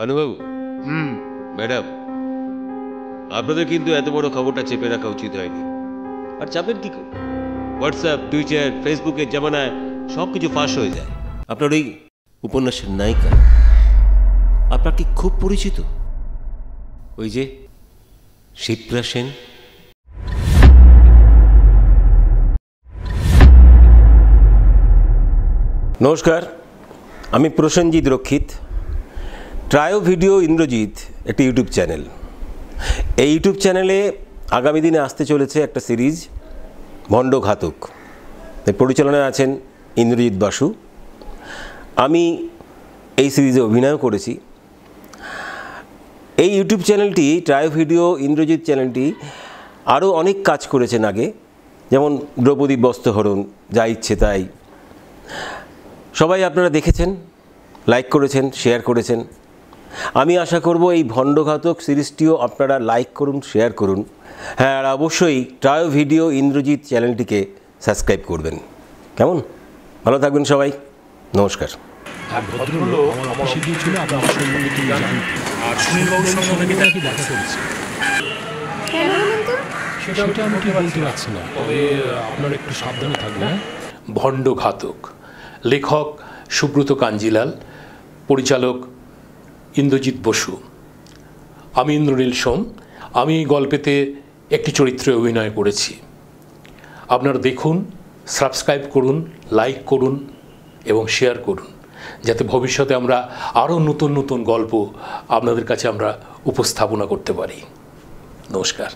অনুবাবু, madam, আপনাদের কিন্তু এত বড় খবরটা চেপে রাখা উচিত হয়নি। আর চাপেন কি করে? হোয়াটসঅ্যাপ, টুইটার, ফেসবুকের জামানায় সব কিছু ফাঁস হয়ে যায়। আপনার ওই উপন্যাসের নায়িকা আপনার কি খুব পরিচিত? ওই যে শিপ্রা সেন। নমস্কার, আমি প্রসেনজিৎ রক্ষিত। ট্রায়ো ভিডিও ইন্দ্রজিৎ একটি ইউটিউব চ্যানেল। এই ইউটিউব চ্যানেলে আগামী দিনে আসতে চলেছে একটা সিরিজ, ভণ্ড ঘাতক। এর পরিচালনায় আছেন ইন্দ্রজিৎ বাসু। আমি এই সিরিজে অভিনয় করেছি। এই ইউটিউব চ্যানেলটি, ট্রায়ো ভিডিও ইন্দ্রজিৎ চ্যানেলটি আরও অনেক কাজ করেছেন আগে, যেমন দ্রৌপদী বস্ত্রহরণ, যা ইচ্ছে তাই। সবাই আপনারা দেখেছেন, লাইক করেছেন, শেয়ার করেছেন। আমি আশা করব এই ভণ্ডঘাতক সিরিজটিও আপনারা লাইক করুন, শেয়ার করুন। হ্যাঁ, আর অবশ্যই ট্রায়ো ভিডিও ইন্দ্রজিৎ চ্যানেলটিকে সাবস্ক্রাইব করবেন। কেমন? ভালো থাকবেন সবাই। নমস্কার। সেটা আমি কি বলতে পারছি না, তবে আপনার একটু সাবধানে থাকবেন। ভণ্ড ঘাতক, লেখক সুব্রত কাঞ্জিলাল, পরিচালক ইন্দ্রজিৎ বসু। আমি ইন্দ্রনীল সোম। আমি এই গল্পেতে একটি চরিত্রে অভিনয় করেছি। আপনারা দেখুন, সাবস্ক্রাইব করুন, লাইক করুন এবং শেয়ার করুন, যাতে ভবিষ্যতে আমরা আরও নতুন নতুন গল্প আপনাদের কাছে আমরা উপস্থাপনা করতে পারি। নমস্কার।